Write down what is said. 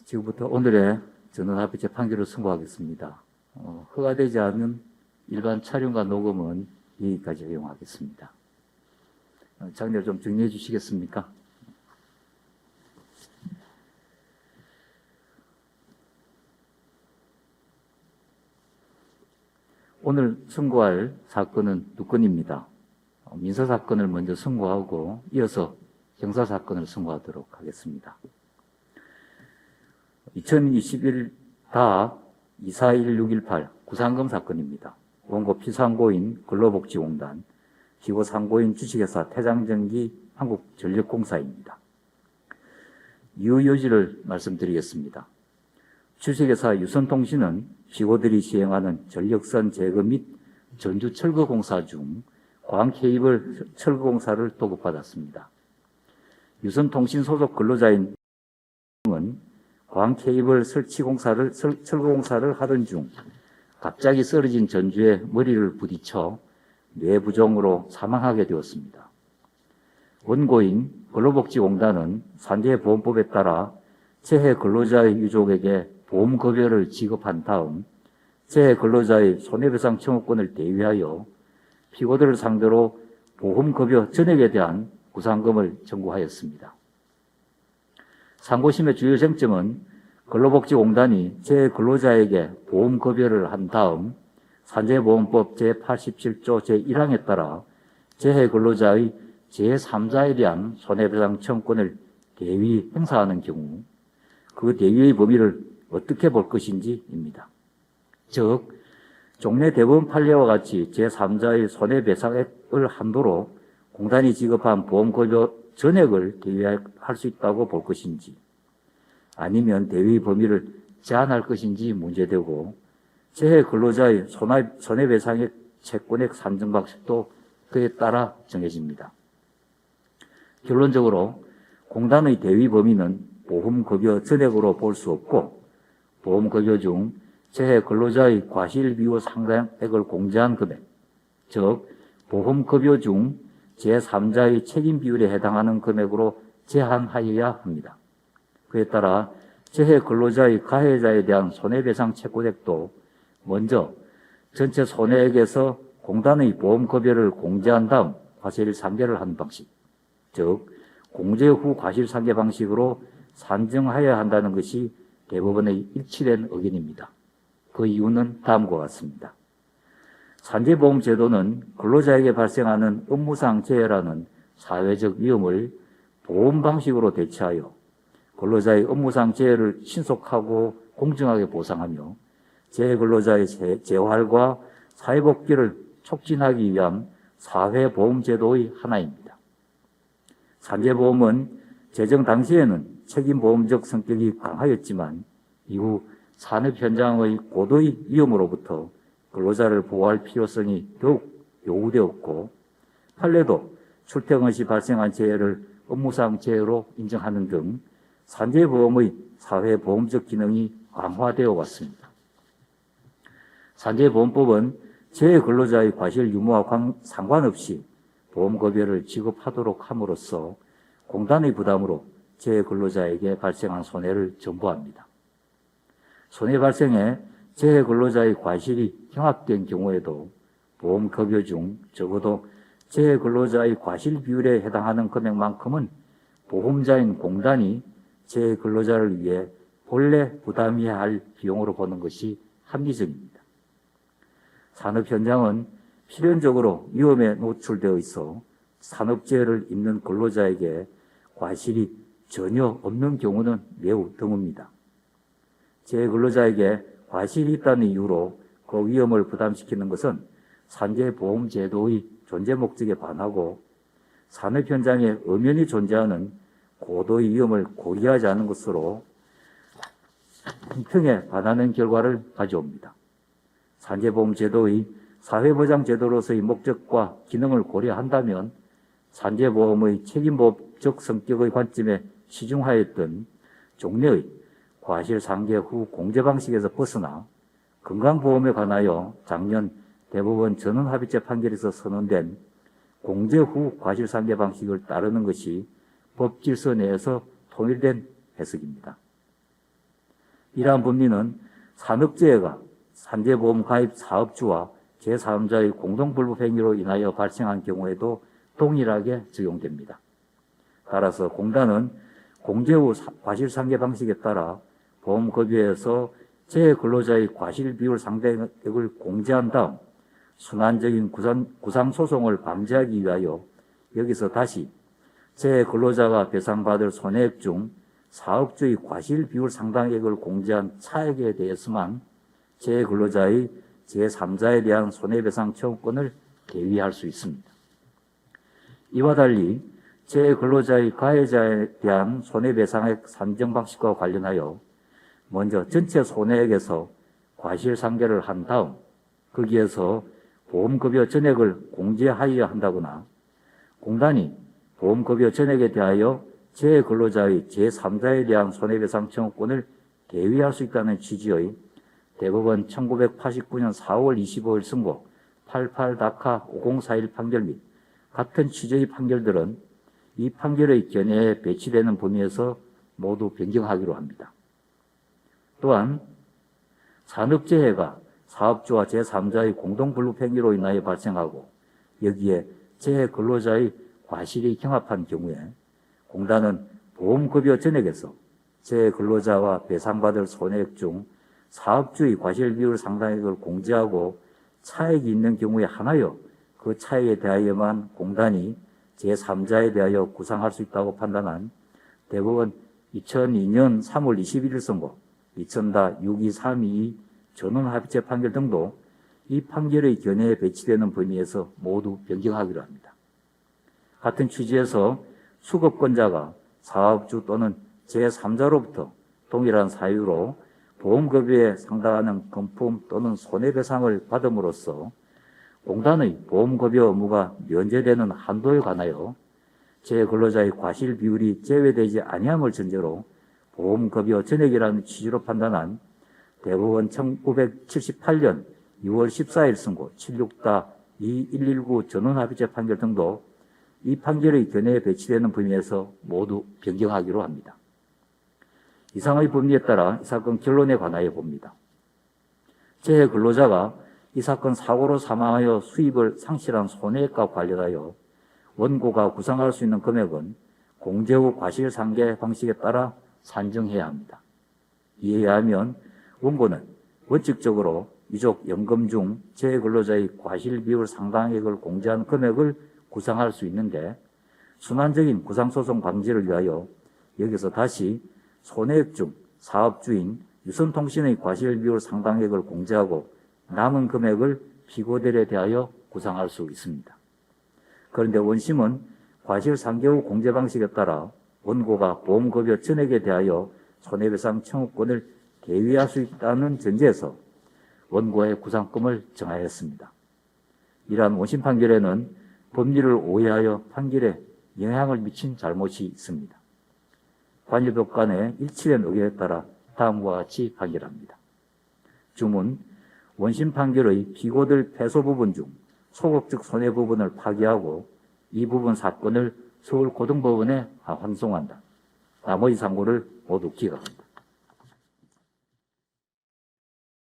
지금부터 오늘의 전원합의체 판결을 선고하겠습니다. 허가되지 않은 일반 촬영과 녹음은 여기까지 허용하겠습니다. 장례를 좀 정리해 주시겠습니까? 오늘 선고할 사건은 두 건입니다. 민사사건을 먼저 선고하고 이어서 형사사건을 선고하도록 하겠습니다. 2021-241618 구상금 사건입니다. 원고 피상고인 근로복지공단, 피고 상고인 주식회사 태장전기 한국전력공사입니다. 이유 여지를 말씀드리겠습니다. 주식회사 유선통신은 피고들이 시행하는 전력선 제거 및 전주철거공사 중 광케이블 철거공사를 도급받았습니다. 유선통신 소속 근로자인 은 광케이블 철거공사를 하던 중 갑자기 쓰러진 전주에 머리를 부딪혀 뇌부종으로 사망하게 되었습니다. 원고인 근로복지공단은 산재보험법에 따라 재해 근로자의 유족에게 보험급여를 지급한 다음 재해 근로자의 손해배상 청구권을 대위하여 피고들을 상대로 보험급여 전액에 대한 구상금을 청구하였습니다. 상고심의 주요 쟁점은 근로복지공단이 재해 근로자에게 보험급여를 한 다음 산재보험법 제87조 제1항에 따라 재해 근로자의 제3자에 대한 손해배상 청구권을 대위 행사하는 경우 그 대위의 범위를 어떻게 볼 것인지입니다. 즉, 종래 대법원 판례와 같이 제3자의 손해배상액을 한도로 공단이 지급한 보험급여 전액을 대위할 수 있다고 볼 것인지, 아니면 대위 범위를 제한할 것인지 문제되고, 재해 근로자의 손해배상액 채권액 산정 방식도 그에 따라 정해집니다. 결론적으로 공단의 대위 범위는 보험급여 전액으로 볼 수 없고, 보험급여 중 재해 근로자의 과실비율 상당액을 공제한 금액, 즉 보험급여 중 제3자의 책임 비율에 해당하는 금액으로 제한하여야 합니다. 그에 따라 재해 근로자의 가해자에 대한 손해배상 채권액도 먼저 전체 손해액에서 공단의 보험급여를 공제한 다음 과실상계를 하는 방식, 즉 공제 후 과실상계 방식으로 산정하여야 한다는 것이 대법원의 일치된 의견입니다. 그 이유는 다음과 같습니다. 산재보험제도는 근로자에게 발생하는 업무상 재해라는 사회적 위험을 보험 방식으로 대체하여 근로자의 업무상 재해를 신속하고 공정하게 보상하며 재해 근로자의 재활과 사회복귀를 촉진하기 위한 사회보험제도의 하나입니다. 산재보험은 제정 당시에는 책임보험적 성격이 강하였지만 이후 산업 현장의 고도의 위험으로부터 근로자를 보호할 필요성이 더욱 요구되었고, 판례도 출퇴근 시 발생한 재해를 업무상 재해로 인정하는 등 산재보험의 사회보험적 기능이 강화되어 왔습니다. 산재보험법은 재해 근로자의 과실 유무와 상관없이 보험급여를 지급하도록 함으로써 공단의 부담으로 재해 근로자에게 발생한 손해를 전부합니다. 손해 발생에 재해 근로자의 과실이 경합된 경우에도 보험급여 중 적어도 재해 근로자의 과실 비율에 해당하는 금액만큼은 보험자인 공단이 재해 근로자를 위해 본래 부담해야 할 비용으로 보는 것이 합리적입니다. 산업 현장은 필연적으로 위험에 노출되어 있어 산업재해를 입는 근로자에게 과실이 전혀 없는 경우는 매우 드뭅니다. 재해 근로자에게 과실이 있다는 이유로 그 위험을 부담시키는 것은 산재보험제도의 존재 목적에 반하고 산업 현장에 엄연히 존재하는 고도의 위험을 고려하지 않은 것으로 형평에 반하는 결과를 가져옵니다. 산재보험제도의 사회보장제도로서의 목적과 기능을 고려한다면 산재보험의 책임보험적 성격의 관점에 시중하였던 종래의 과실상계 후 공제 방식에서 벗어나 건강보험에 관하여 작년 대법원 전원합의체 판결에서 선언된 공제 후 과실상계 방식을 따르는 것이 법 질서 내에서 통일된 해석입니다. 이러한 법리는 산업재해가 산재보험 가입 사업주와 제3자의 공동불법 행위로 인하여 발생한 경우에도 동일하게 적용됩니다. 따라서 공단은 공제 후 과실상계 방식에 따라 보험급여에서 재해근로자의 과실비율 상당액을 공제한 다음 순환적인 구상소송을 방지하기 위하여 여기서 다시 재해근로자가 배상받을 손해액 중 사업주의 과실비율 상당액을 공제한 차액에 대해서만 재해근로자의 제3자에 대한 손해배상 청구권을 개위할 수 있습니다. 이와 달리 재해근로자의 가해자에 대한 손해배상액 산정 방식과 관련하여 먼저 전체 손해액에서 과실상계를 한 다음 거기에서 보험급여 전액을 공제하여야 한다거나 공단이 보험급여 전액에 대하여 재해근로자의 제3자에 대한 손해배상 청구권을 개위할 수 있다는 취지의 대법원 1989년 4월 25일 선고 88-5041 판결 및 같은 취지의 판결들은 이 판결의 견해에 배치되는 범위에서 모두 변경하기로 합니다. 또한 산업재해가 사업주와 제3자의 공동불법행위로 인하여 발생하고 여기에 재해근로자의 과실이 경합한 경우에 공단은 보험급여 전액에서 재해근로자와 배상받을 손해액 중 사업주의 과실비율 상당액을 공제하고 차액이 있는 경우에 하나여 그 차액에 대하여만 공단이 제3자에 대하여 구상할 수 있다고 판단한 대법원 2002년 3월 21일 선고 2000-62322 전원합의체 판결 등도 이 판결의 견해에 배치되는 범위에서 모두 변경하기로 합니다. 같은 취지에서 수급권자가 사업주 또는 제3자로부터 동일한 사유로 보험급여에 상당하는 금품 또는 손해배상을 받음으로써 공단의 보험급여 의무가 면제되는 한도에 관하여 재해근로자의 과실 비율이 제외되지 아니함을 전제로 보험급여 전액이라는 취지로 판단한 대법원 1978년 6월 14일 선고 76-2119 전원합의체 판결 등도 이 판결의 견해에 배치되는 범위에서 모두 변경하기로 합니다. 이상의 법리에 따라 이 사건 결론에 관하여 봅니다. 재해근로자가 이 사건 사고로 사망하여 수입을 상실한 손해액과 관련하여 원고가 구상할 수 있는 금액은 공제 후 과실상계 방식에 따라 산정해야 합니다. 이에 의하면 원고는 원칙적으로 유족 연금 중 재해근로자의 과실비율 상당액을 공제한 금액을 구상할 수 있는데 순환적인 구상소송 방지를 위하여 여기서 다시 손해액 중 사업주인 유선통신의 과실비율 상당액을 공제하고 남은 금액을 피고들에 대하여 구상할 수 있습니다. 그런데 원심은 과실상계 후 공제 방식에 따라 원고가 보험급여 전액에 대하여 손해배상 청구권을 개위할 수 있다는 전제에서 원고의 구상금을 정하였습니다. 이러한 원심 판결에는 법리를 오해하여 판결에 영향을 미친 잘못이 있습니다. 관일법 간의 일치된 의견에 따라 다음과 같이 판결합니다. 주문, 원심 판결의 피고들 패소 부분 중 소극적 손해 부분을 파기하고 이 부분 사건을 서울고등법원에 환송한다. 나머지 상고를 모두 기각한다.